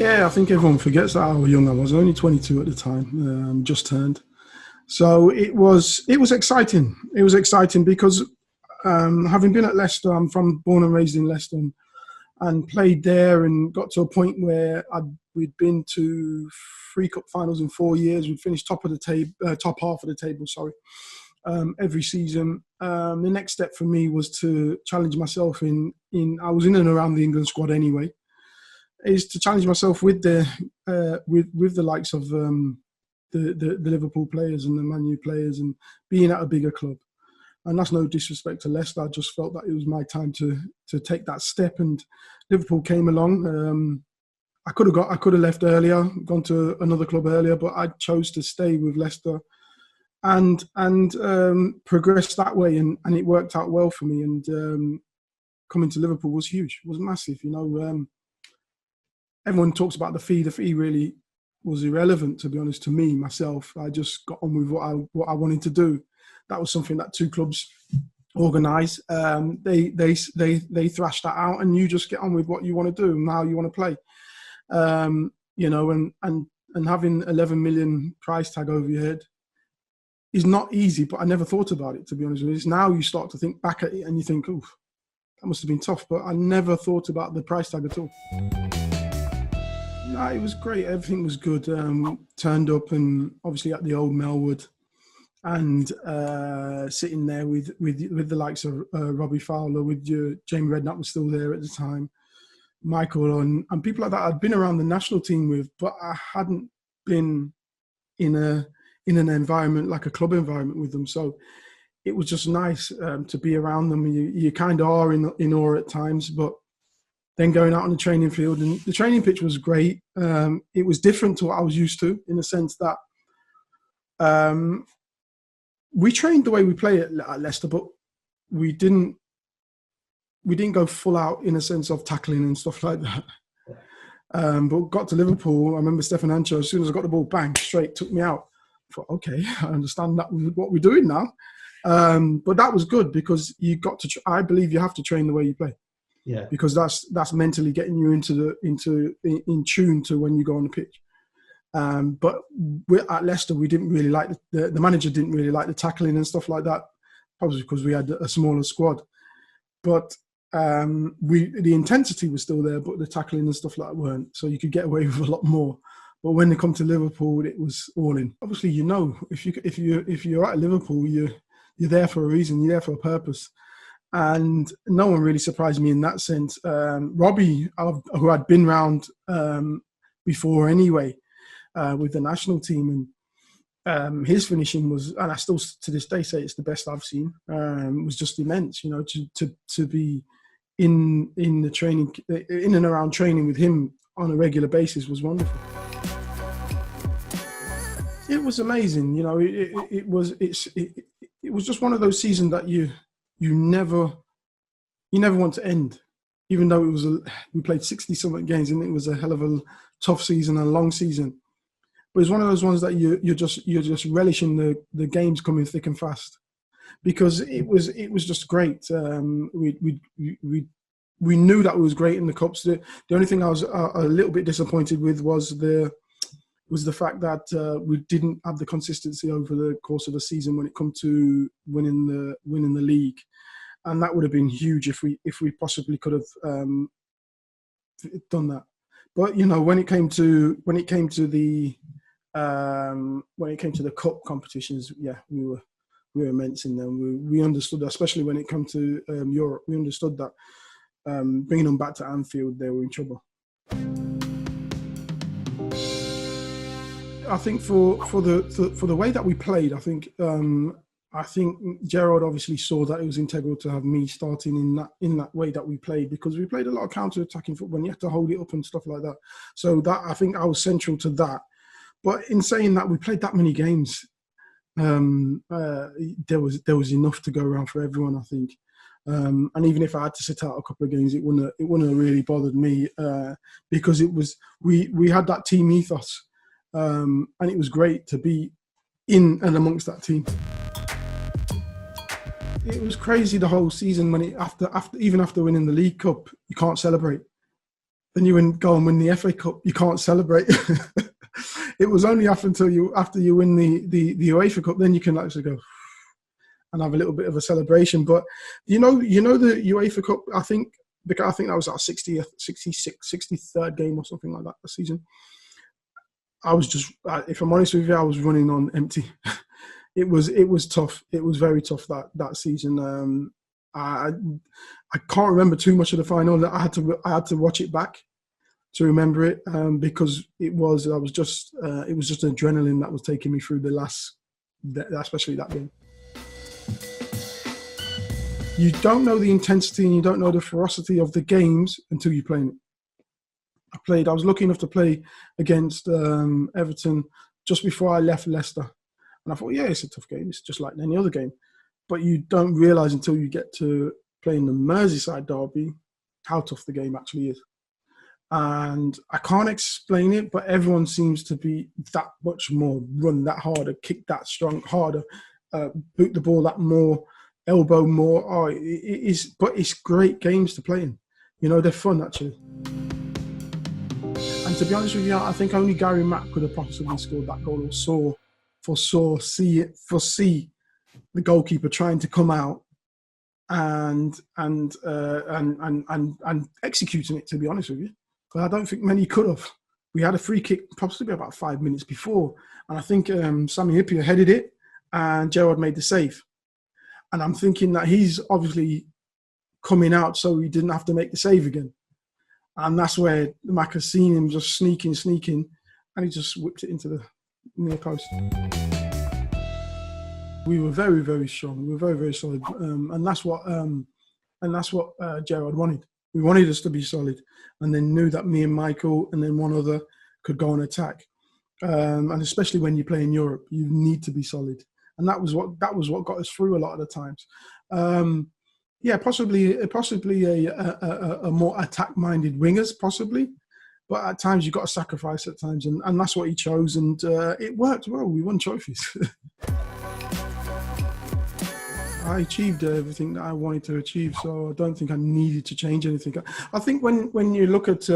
Yeah, I think everyone forgets how young I was. Only 22 at the time, just turned. So it was exciting. It was exciting because having been at Leicester, I'm born and raised in Leicester, and played there, and got to a point where we'd been to 3 cup finals in 4 years. We'd finished top of the table, top half of the table. Sorry, every season. The next step for me was to challenge myself I was in and around the England squad anyway. Is to challenge myself with the likes of the Liverpool players and the Man U players, and being at a bigger club. And that's no disrespect to Leicester. I just felt that it was my time to take that step. And Liverpool came along. I could have left earlier, gone to another club earlier, but I chose to stay with Leicester and progress that way. And it worked out well for me. And coming to Liverpool was huge, was massive. Everyone talks about the fee. The fee really was irrelevant, to be honest, to me, myself. I just got on with what I wanted to do. That was something that 2 clubs organise. They thrash that out, and you just get on with what you want to do and how you want to play. And having 11 million price tag over your head is not easy, but I never thought about it, to be honest with you. It's now you start to think back at it and you think, oh, that must have been tough, but I never thought about the price tag at all. No, it was great. Everything was good. Turned up, and obviously at the old Melwood, and sitting there with the likes of Robbie Fowler, with Jamie Redknapp was still there at the time, Michael, and people like that I'd been around the national team with, but I hadn't been in an environment like a club environment with them. So it was just nice to be around them. You kind of are in awe at times, but then going out on the training field, and the training pitch was great. It was different to what I was used to, in the sense that we trained the way we play at Leicester, but we didn't go full out in a sense of tackling and stuff like that. But got to Liverpool, I remember Stefan Ancho, as soon as I got the ball, bang, straight, took me out. I thought, okay, I understand that what we're doing now. But that was good, because you got to. I believe you have to train the way you play. Yeah. Because that's mentally getting you in tune to when you go on the pitch. But at Leicester, we didn't really like the manager didn't really like the tackling and stuff like that, probably because we had a smaller squad. But the intensity was still there, but the tackling and stuff like that weren't. So you could get away with a lot more. But when they come to Liverpool, it was all in. Obviously, if you're at Liverpool, you're there for a reason. You're there for a purpose. And no one really surprised me in that sense. Robbie, who I'd been round before anyway, with the national team, and his finishing was, and I still to this day say it's the best I've seen. Was just immense, to be in the training, in and around training with him on a regular basis was wonderful. It was amazing, it was just one of those seasons that you never want to end, even though we played 60-something games, and it was a hell of a tough season, a long season. But it's one of those ones that you're just relishing the games coming thick and fast, because it was just great. We knew that it was great in the cups. The only thing I was a little bit disappointed with was the fact that we didn't have the consistency over the course of the season when it come to winning the league. And that would have been huge if we possibly could have done that. But when it came to the cup competitions, yeah, we were immense in them. We understood that, especially when it came to Europe. We understood that bringing them back to Anfield, they were in trouble. I think for the way that we played, I think Gerard obviously saw that it was integral to have me starting in that way that we played, because we played a lot of counter-attacking football and you have to hold it up and stuff like that. So that, I think I was central to that. But in saying that, we played that many games. There was enough to go around for everyone, I think. And even if I had to sit out a couple of games, it wouldn't have really bothered me, because we had that team ethos, and it was great to be in and amongst that team. It was crazy the whole season when after winning the League Cup, you can't celebrate. then you go and win the FA Cup. You can't celebrate. It was only after you win the UEFA Cup, then you can actually go and have a little bit of a celebration. But you know the UEFA Cup, I think that was our 60th, 66th, 63rd game or something like that this season. I was just, if I'm honest with you, I was running on empty. It was tough. It was very tough that season. I can't remember too much of the final. I had to watch it back to remember it, because it was just adrenaline that was taking me through especially that game. You don't know the intensity and you don't know the ferocity of the games until you play it. I was lucky enough to play against Everton just before I left Leicester. And I thought, yeah, it's a tough game. It's just like any other game. But you don't realise until you get to playing the Merseyside derby how tough the game actually is. And I can't explain it, but everyone seems to be that much more, run that harder, kick that strong, harder, boot the ball that more, elbow more. Oh, it is, but it's great games to play in. You know, they're fun actually. And to be honest with you, I think only Gary Mack could have possibly scored that goal, or foresee the goalkeeper trying to come out and executing it. To be honest with you, but I don't think many could have. We had a free kick possibly about 5 minutes before, and I think Sami Hyypiä headed it, and Gerrard made the save. And I'm thinking that he's obviously coming out so he didn't have to make the save again. And that's where Mac has seen him just sneaking, and he just whipped it into the near post. We were very, very strong. We were very, very solid, and that's what Gerrard wanted. We wanted us to be solid, and then knew that me and Michael and then one other could go and attack. And especially when you play in Europe, you need to be solid, and that was what got us through a lot of the times. Yeah, possibly a more attack-minded wingers, possibly. But at times you've got to sacrifice at times, and that's what he chose, and it worked well. We won trophies. I achieved everything that I wanted to achieve, so I don't think I needed to change anything. I think when you look at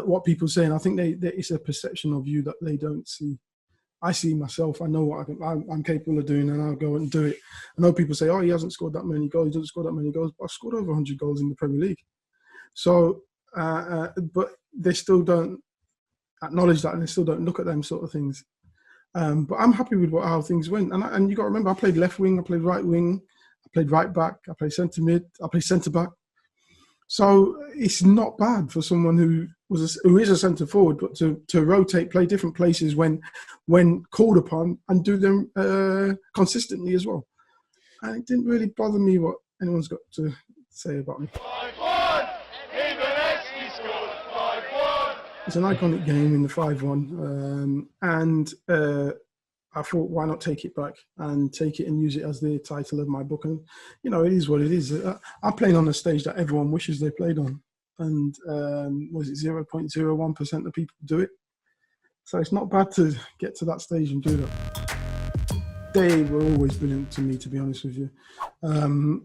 what people say, and I think it's a perception of you that they don't see. I see myself. I know what I'm capable of doing, and I'll go and do it. I know people say, "Oh, he hasn't scored that many goals. He doesn't score that many goals." But I've scored over 100 goals in the Premier League. So, but they still don't acknowledge that, and they still don't look at them sort of things. But I'm happy with how things went. And you got to remember, I played left wing, I played right wing, I played right back, I played centre mid, I played centre back. So it's not bad for someone who is a centre forward, but to rotate, play different places when called upon, and do them consistently as well. And it didn't really bother me what anyone's got to say about me. 5-1! Emile Heskey scored 5-1! It's an iconic game in the 5-1, and I thought, why not take it back and take it and use it as the title of my book? And, you know, it is what it is. I'm playing on a stage that everyone wishes they played on. And was it 0.01% of people do it? So it's not bad to get to that stage and do that. They were always brilliant to me, to be honest with you.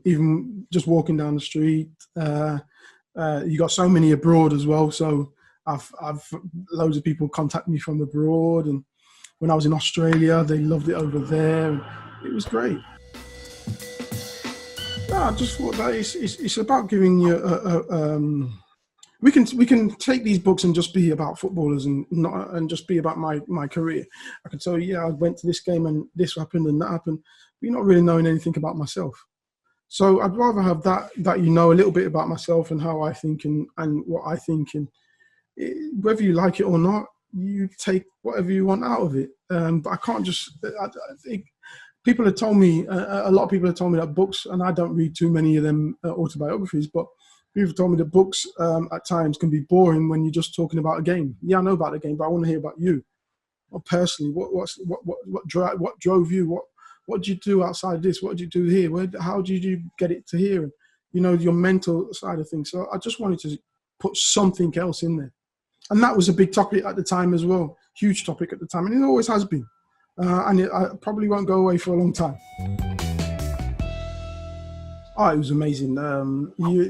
Even just walking down the street, you got so many abroad as well. So I've loads of people contact me from abroad, and when I was in Australia, they loved it over there. And it was great. No, I just thought that it's about giving you we can take these books and just be about footballers and just be about my career. I can tell you, yeah, I went to this game and this happened and that happened, but you're not really knowing anything about myself. So I'd rather have that you know a little bit about myself and how I think and what I think, and whether you like it or not, you take whatever you want out of it. But I can't just. I think people have told me, a lot of people have told me that books, and I don't read too many of them autobiographies, but people have told me that books at times can be boring when you're just talking about a game. Yeah, I know about the game, but I want to hear about you. Or personally, what drove you? What did you do outside this? What did you do here? How did you get it to here? And, you know, your mental side of things. So I just wanted to put something else in there. And that was a big topic at the time as well. Huge topic at the time. And it always has been. And I probably won't go away for a long time. Oh, it was amazing.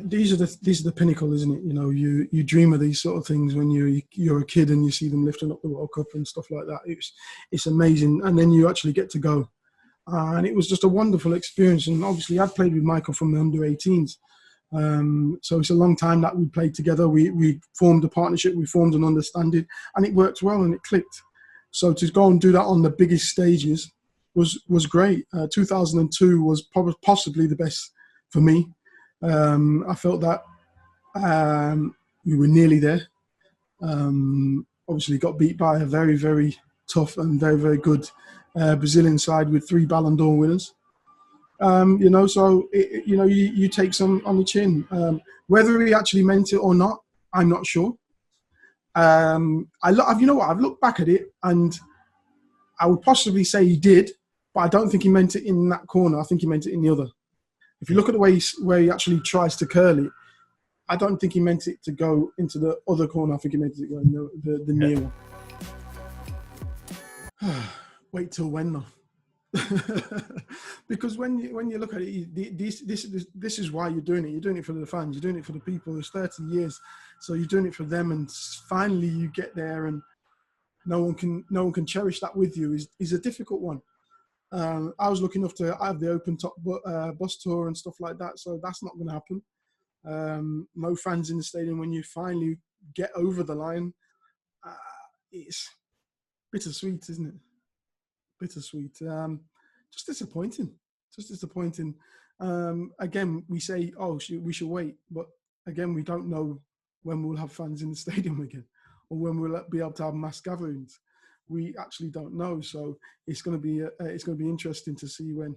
These are the pinnacle, isn't it? You know, you dream of these sort of things when you're a kid and you see them lifting up the World Cup and stuff like that. It's amazing, and then you actually get to go, and it was just a wonderful experience. And obviously, I'd played with Michael from the under-18s, so it's a long time that we played together. We formed a partnership, we formed an understanding, and it worked well and it clicked. So to go and do that on the biggest stages was great. 2002 was possibly the best for me. I felt that we were nearly there. Obviously, got beat by a very, very tough and very, very good Brazilian side with 3 Ballon d'Or winners. You know, so you take some on the chin. Whether he actually meant it or not, I'm not sure. You know what? I've looked back at it, and I would possibly say he did, but I don't think he meant it in that corner. I think he meant it in the other. If you look at the way where he actually tries to curl it, I don't think he meant it to go into the other corner. I think he meant it to go in the near one. Wait till when though? Because when you look at it, this is why you're doing it. You're doing it for the fans. You're doing it for the people. It's 30 years, so you're doing it for them. And finally, you get there, and no one can cherish that with you. Is a difficult one. I was lucky enough to have the open top bus tour and stuff like that, so that's not going to happen. No fans in the stadium when you finally get over the line. It's bittersweet, isn't it? Bittersweet. Just disappointing. Just disappointing. Again, we say, oh, we should wait, but again, we don't know when we'll have fans in the stadium again, or when we'll be able to have mass gatherings. We actually don't know. So it's going to be interesting to see when.